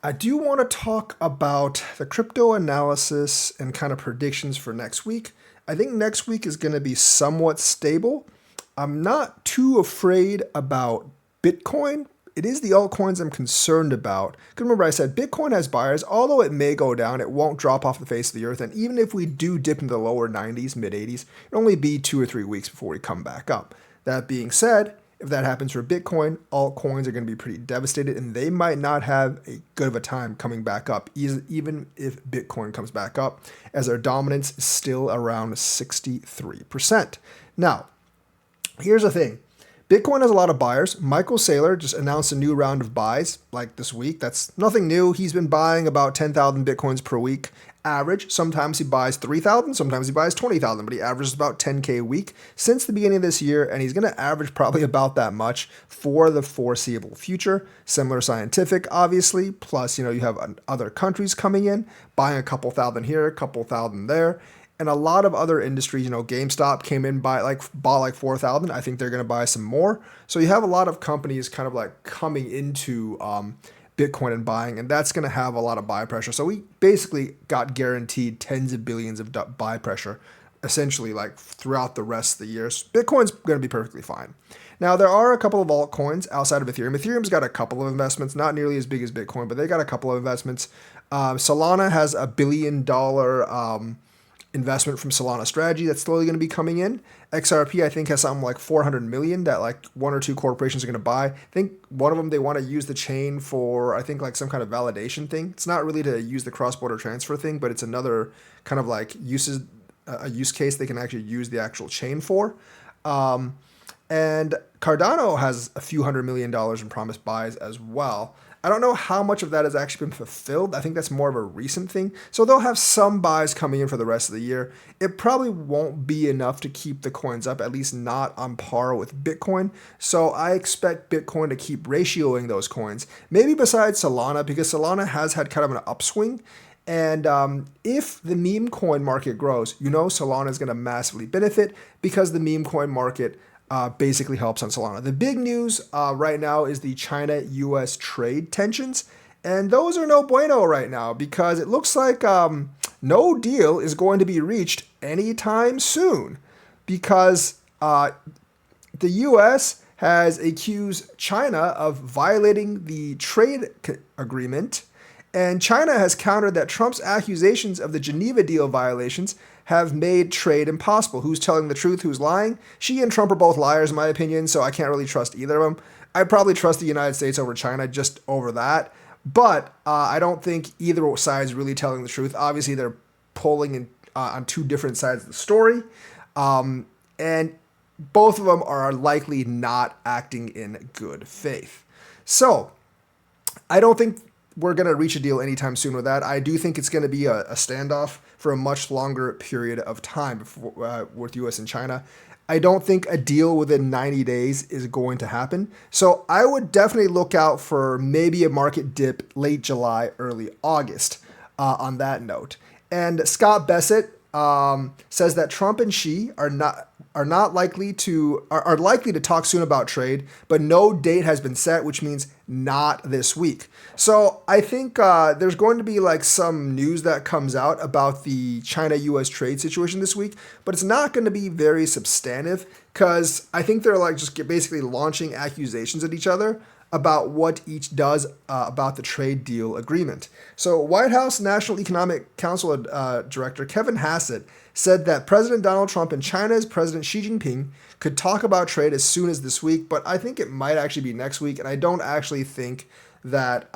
I do want to talk about the crypto analysis and kind of predictions for next week. I think next week is going to be somewhat stable. I'm not too afraid about Bitcoin. It is the altcoins I'm concerned about. Because remember, I said Bitcoin has buyers. Although it may go down, it won't drop off the face of the earth. And even if we do dip into the lower 90s, mid 80s, it'll only be 2 or 3 weeks before we come back up. That being said, if that happens for Bitcoin, altcoins are going to be pretty devastated, and they might not have a good of a time coming back up, even if Bitcoin comes back up, as their dominance is still around 63%. Now, here's the thing. Bitcoin has a lot of buyers. Michael Saylor just announced a new round of buys like this week. That's nothing new. He's been buying about 10,000 Bitcoins per week average. Sometimes he buys 3,000, sometimes he buys 20,000, but he averages about 10K a week since the beginning of this year, and he's going to average probably about that much for the foreseeable future. Similar Scientific, obviously, plus, you have other countries coming in, buying a couple thousand here, a couple thousand there. And a lot of other industries, GameStop came in bought like 4,000. I think they're going to buy some more. So you have a lot of companies kind of like coming into Bitcoin and buying, and that's going to have a lot of buy pressure. So we basically got guaranteed tens of billions of buy pressure, essentially like throughout the rest of the year. So Bitcoin's going to be perfectly fine. Now there are a couple of altcoins outside of Ethereum. Ethereum's got a couple of investments, not nearly as big as Bitcoin, but they got a couple of investments. Solana has $1 billion investment from Solana Strategy that's slowly going to be coming in. XRP, I think, has something like 400 million that like one or two corporations are going to buy. I think one of them, they want to use the chain for, I think, like some kind of validation thing. It's not really to use the cross-border transfer thing, but it's another kind of like a use case they can actually use the actual chain for. And Cardano has a few $100 million in promised buys as well. I don't know how much of that has actually been fulfilled. I think that's more of a recent thing. So they'll have some buys coming in for the rest of the year. It probably won't be enough to keep the coins up, at least not on par with Bitcoin. So I expect Bitcoin to keep ratioing those coins. Maybe besides Solana, because Solana has had kind of an upswing. And if the meme coin market grows, Solana is going to massively benefit because the meme coin market basically helps on Solana. The big news right now is the China-U.S. trade tensions, and those are no bueno right now because it looks like no deal is going to be reached anytime soon because the U.S. has accused China of violating the trade agreement, and China has countered that Trump's accusations of the Geneva deal violations have made trade impossible. Who's telling the truth? Who's lying? Xi and Trump are both liars, in my opinion, so I can't really trust either of them. I'd probably trust the United States over China just over that. But I don't think either side is really telling the truth. Obviously, they're pulling on two different sides of the story. And both of them are likely not acting in good faith. So I don't think we're going to reach a deal anytime soon with that. I do think it's going to be a standoff for a much longer period of time with U.S. and China. I don't think a deal within 90 days is going to happen. So I would definitely look out for maybe a market dip late July, early August on that note. And Scott Bessett says that Trump and Xi are likely to talk soon about trade, but no date has been set, which means not this week. So I think there's going to be like some news that comes out about the China-U.S. trade situation this week, but it's not going to be very substantive because I think they're like just basically launching accusations at each other about what each does about the trade deal agreement. So White House National Economic Council Director Kevin Hassett said that President Donald Trump and China's President Xi Jinping could talk about trade as soon as this week, but I think it might actually be next week, and I don't actually think that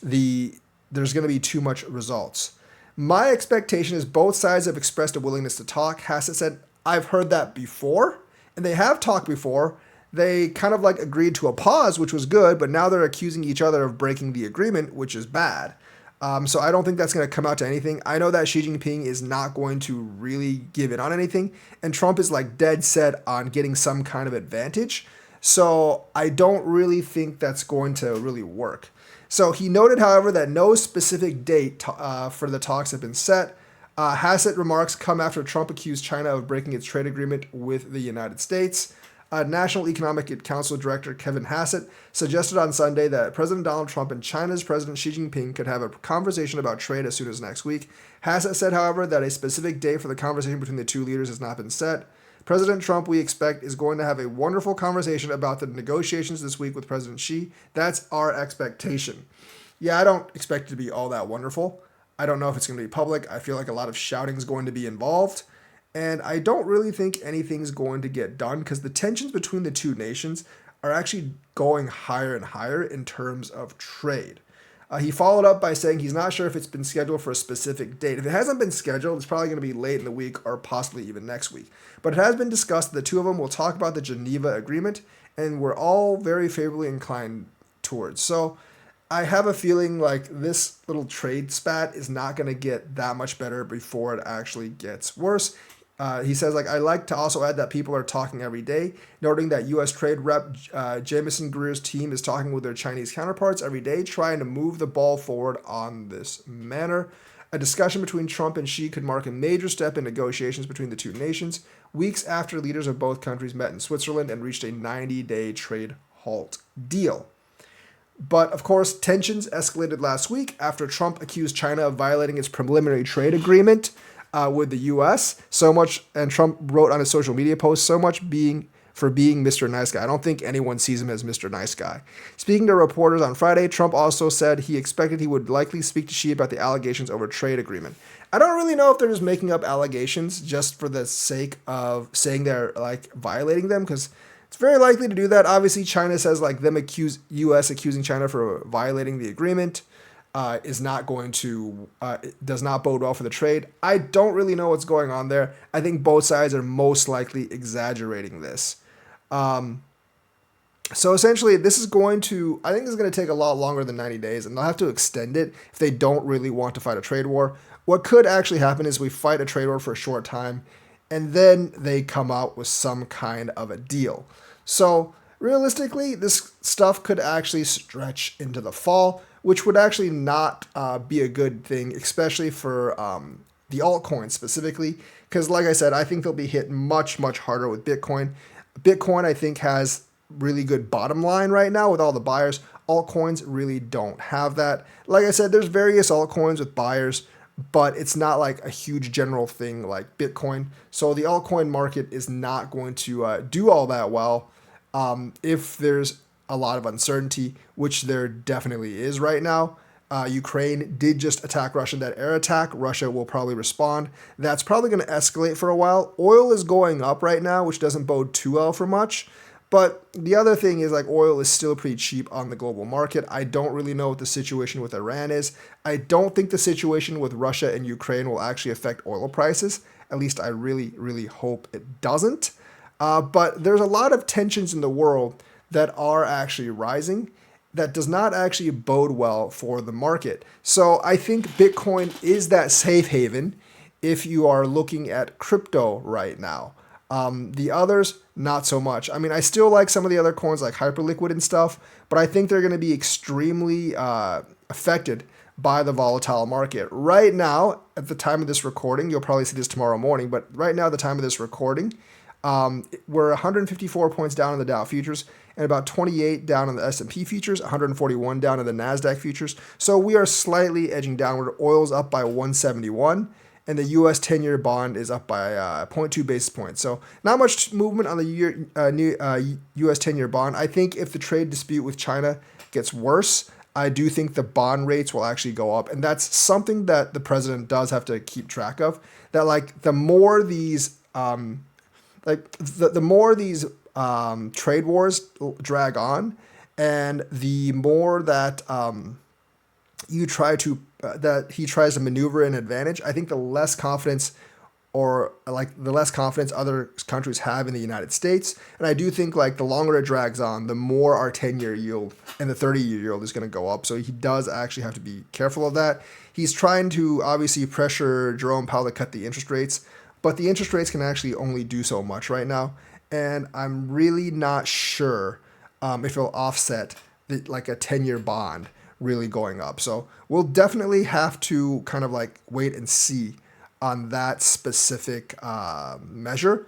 there's going to be too much results. My expectation is both sides have expressed a willingness to talk. Hassett said, I've heard that before, and they have talked before. They kind of like agreed to a pause, which was good, but now they're accusing each other of breaking the agreement, which is bad. So I don't think that's going to come out to anything. I know that Xi Jinping is not going to really give in on anything, and Trump is like dead set on getting some kind of advantage. So I don't really think that's going to really work. So he noted, however, that no specific date for the talks have been set. Hassett remarks come after Trump accused China of breaking its trade agreement with the United States. National Economic Council Director Kevin Hassett suggested on Sunday that President Donald Trump and China's President Xi Jinping could have a conversation about trade as soon as next week. Hassett said, however, that a specific date for the conversation between the two leaders has not been set. President Trump, we expect, is going to have a wonderful conversation about the negotiations this week with President Xi. That's our expectation. Yeah, I don't expect it to be all that wonderful. I don't know if it's going to be public. I feel like a lot of shouting is going to be involved. And I don't really think anything's going to get done because the tensions between the two nations are actually going higher and higher in terms of trade. He followed up by saying he's not sure if it's been scheduled for a specific date. If it hasn't been scheduled, it's probably going to be late in the week or possibly even next week. But it has been discussed that the two of them will talk about the Geneva Agreement, and we're all very favorably inclined towards. So I have a feeling like this little trade spat is not going to get that much better before it actually gets worse. He says, I like to also add that people are talking every day, noting that U.S. Trade Rep Jamieson Greer's team is talking with their Chinese counterparts every day, trying to move the ball forward on this manner. A discussion between Trump and Xi could mark a major step in negotiations between the two nations, weeks after leaders of both countries met in Switzerland and reached a 90-day trade halt deal. But, of course, tensions escalated last week after Trump accused China of violating its preliminary trade agreement with the U.S. so much, and Trump wrote on his social media post, so much for being Mr. Nice Guy. I don't think anyone sees him as Mr. Nice Guy. Speaking to reporters on Friday, Trump also said he expected he would likely speak to Xi about the allegations over trade agreement. I don't really know if they're just making up allegations just for the sake of saying they're violating them, because it's very likely to do that. Obviously, China says U.S. accusing China for violating the agreement does not bode well for the trade. I don't really know what's going on there. I think both sides are most likely exaggerating this. So essentially, I think this is going to take a lot longer than 90 days, and they'll have to extend it if they don't really want to fight a trade war. What could actually happen is we fight a trade war for a short time, and then they come out with some kind of a deal. So realistically, this stuff could actually stretch into the fall, which would actually not be a good thing, especially for the altcoins specifically, because like I said, I think they'll be hit much, much harder with Bitcoin. Bitcoin, I think, has really good bottom line right now with all the buyers. Altcoins really don't have that. Like I said, there's various altcoins with buyers, but it's not like a huge general thing like Bitcoin. So the altcoin market is not going to do all that well if there's a lot of uncertainty, which there definitely is right now. Ukraine did just attack Russia. That air attack, Russia will probably respond. That's probably going to escalate for a while. Oil is going up right now, which doesn't bode too well for much. But the other thing is oil is still pretty cheap on the global market. I don't really know what the situation with Iran is. I don't think the situation with Russia and Ukraine will actually affect oil prices. At least I really, really hope it doesn't. But there's a lot of tensions in the world that are actually rising that does not actually bode well for the market. So I think Bitcoin is that safe haven if you are looking at crypto right now. The others, not so much. I mean, I still like some of the other coins like Hyperliquid and stuff, but I think they're going to be extremely affected by the volatile market. Right now, at the time of this recording, you'll probably see this tomorrow morning, but right now at the time of this recording, we're 154 points down in the Dow futures and about 28 down in the S&P futures, 141 down in the NASDAQ futures. So we are slightly edging downward. Oil's up by 171, and the U.S. 10-year bond is up by 0.2 basis points. So not much movement on the U.S. 10-year bond. I think if the trade dispute with China gets worse, I do think the bond rates will actually go up. And that's something that the president does have to keep track of, that the more these trade wars drag on, and the more that that he tries to maneuver an advantage, I think the less confidence other countries have in the United States. And I do think the longer it drags on, the more our 10-year yield and the 30-year yield is going to go up. So he does actually have to be careful of that. He's trying to obviously pressure Jerome Powell to cut the interest rates, but the interest rates can actually only do so much right now. And I'm really not sure if it'll offset a 10-year bond really going up. So we'll definitely have to kind of wait and see on that specific measure.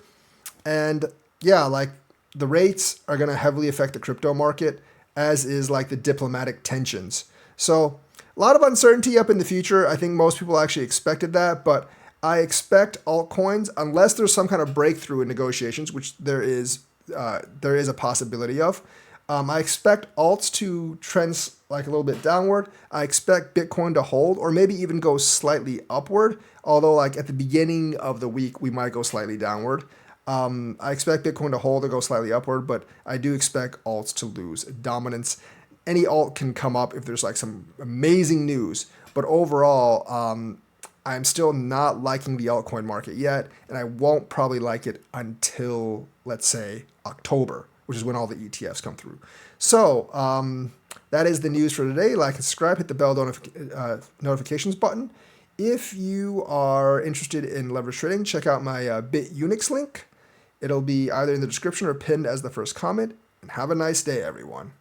And yeah, the rates are going to heavily affect the crypto market, as is like the diplomatic tensions. So a lot of uncertainty up in the future. I think most people actually expected that, but I expect altcoins, unless there's some kind of breakthrough in negotiations, which there is a possibility of. I expect alts to trend like a little bit downward. I expect Bitcoin to hold or maybe even go slightly upward. Although like at the beginning of the week, we might go slightly downward. I expect Bitcoin to hold or go slightly upward, but I do expect alts to lose dominance. Any alt can come up if there's like some amazing news, but overall, I'm still not liking the altcoin market yet, and I won't probably like it until, let's say, October, which is when all the ETFs come through. So that is the news for today. Like and subscribe, hit the bell notifications button. If you are interested in leverage trading, check out my BitUnix link. It'll be either in the description or pinned as the first comment. And have a nice day, everyone.